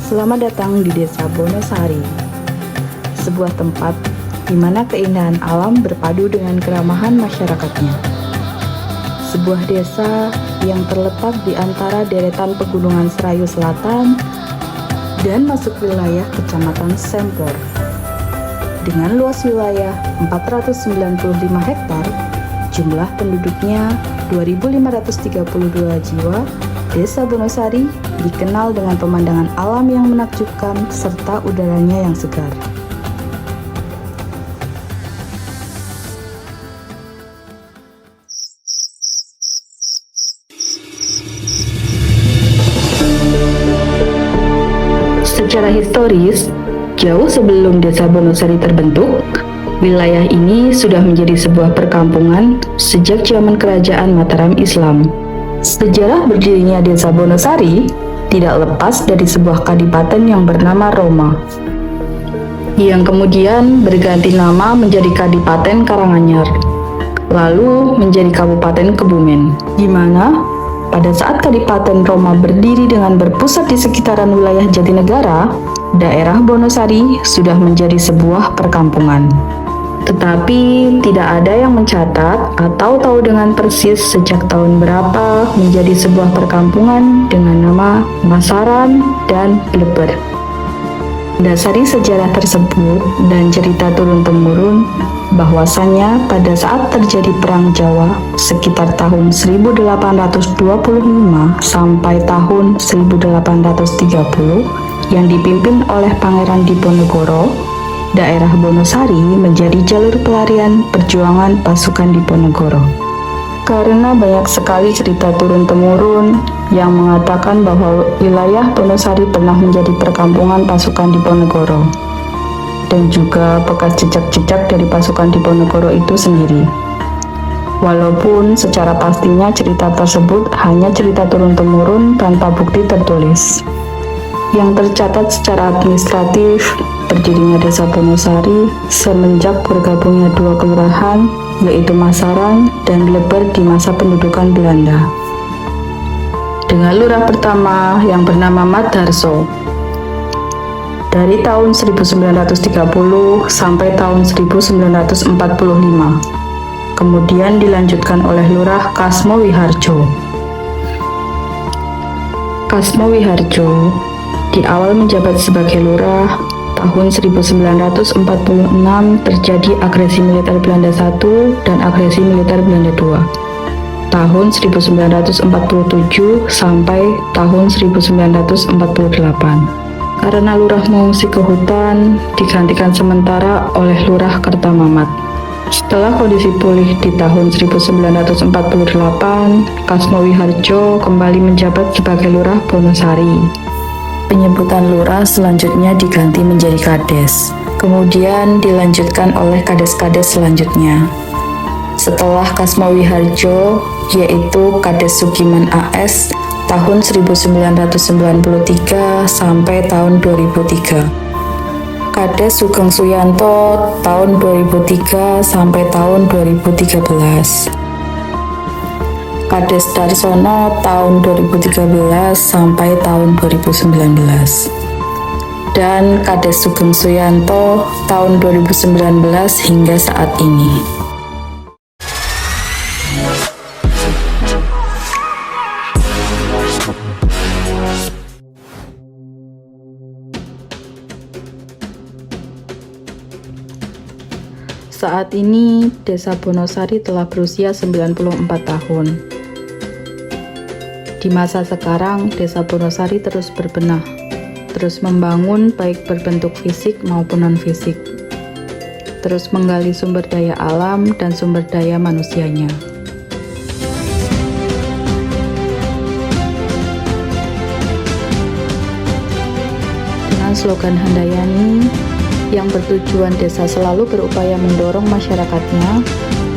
Selamat datang di Desa Bonosari, sebuah tempat di mana keindahan alam berpadu dengan keramahan masyarakatnya. Sebuah desa yang terletak di antara deretan pegunungan Serayu Selatan dan masuk wilayah Kecamatan Sempor. Dengan luas wilayah 495 hektar, jumlah penduduknya 2.532 jiwa, Desa Bonosari dikenal dengan pemandangan alam yang menakjubkan serta udaranya yang segar. Secara historis, jauh sebelum Desa Bonosari terbentuk, wilayah ini sudah menjadi sebuah perkampungan sejak zaman Kerajaan Mataram Islam. Sejarah berdirinya Desa Bonosari tidak lepas dari sebuah kadipaten yang bernama Roma, yang kemudian berganti nama menjadi Kadipaten Karanganyar, lalu menjadi Kabupaten Kebumen, di mana pada saat Kadipaten Roma berdiri dengan berpusat di sekitaran wilayah Jatinegara, daerah Bonosari sudah menjadi sebuah perkampungan. Tetapi tidak ada yang mencatat atau tahu dengan persis sejak tahun berapa menjadi sebuah perkampungan dengan nama Masaran dan Bleber. Dasari sejarah tersebut dan cerita turun-temurun bahwasannya pada saat terjadi Perang Jawa sekitar tahun 1825 sampai tahun 1830 yang dipimpin oleh Pangeran Diponegoro, daerah Bonosari menjadi jalur pelarian perjuangan pasukan Diponegoro. Karena banyak sekali cerita turun-temurun yang mengatakan bahwa wilayah Bonosari pernah menjadi perkampungan pasukan Diponegoro, dan juga bekas jejak-jejak dari pasukan Diponegoro itu sendiri. Walaupun secara pastinya cerita tersebut hanya cerita turun-temurun tanpa bukti tertulis. Yang tercatat secara administratif, berdirinya Desa Bonosari semenjak bergabungnya dua kelurahan, yaitu Masaran dan Bleber di masa pendudukan Belanda. Dengan lurah pertama yang bernama Madarso, dari tahun 1930 sampai tahun 1945. Kemudian dilanjutkan oleh Lurah Kasmo Wiharjo. Kasmo Wiharjo di awal menjabat sebagai lurah. Tahun 1946 terjadi agresi militer Belanda I dan agresi militer Belanda II. Tahun 1947 sampai tahun 1948. Karena lurah mengungsi ke hutan, digantikan sementara oleh Lurah Kertamamat. Setelah kondisi pulih di tahun 1948, Kasmo Wiharjo kembali menjabat sebagai Lurah Bonosari. Penyebutan lurah selanjutnya diganti menjadi kades, kemudian dilanjutkan oleh kades-kades selanjutnya. Setelah Kasmo Wiharjo, yaitu Kades Sugiman AS, tahun 1993 sampai tahun 2003. Kades Sugeng Suyanto tahun 2003 sampai tahun 2013. Kades Darsono tahun 2013 sampai tahun 2019. Dan Kades Sugeng Suyanto tahun 2019 hingga saat ini. Saat ini, Desa Bonosari telah berusia 94 tahun. Di masa sekarang, Desa Bonosari terus berbenah, terus membangun baik berbentuk fisik maupun non-fisik, terus menggali sumber daya alam dan sumber daya manusianya. Dengan slogan Handayani, yang bertujuan desa selalu berupaya mendorong masyarakatnya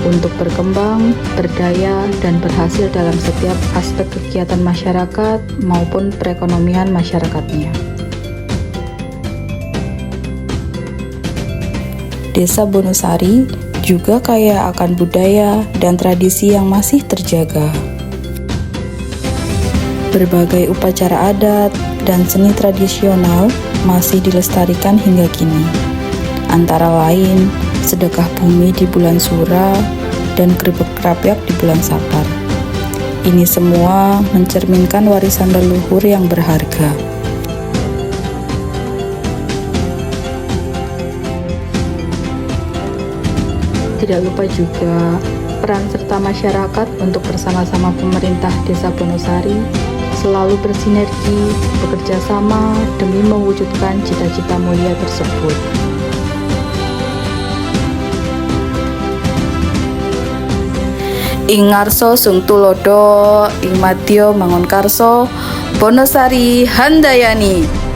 untuk berkembang, berdaya, dan berhasil dalam setiap aspek kegiatan masyarakat maupun perekonomian masyarakatnya. Desa Bonosari juga kaya akan budaya dan tradisi yang masih terjaga. Berbagai upacara adat dan seni tradisional masih dilestarikan hingga kini. Antara lain, sedekah bumi di bulan Sura dan grebek krapyak di bulan Sapar. Ini semua mencerminkan warisan leluhur yang berharga. Tidak lupa juga peran serta masyarakat untuk bersama-sama pemerintah Desa Bonosari selalu bersinergi, bekerja sama demi mewujudkan cita-cita mulia tersebut. Ing ngarso sung tulodo, ing madya mangun karso, Bonosari Handayani.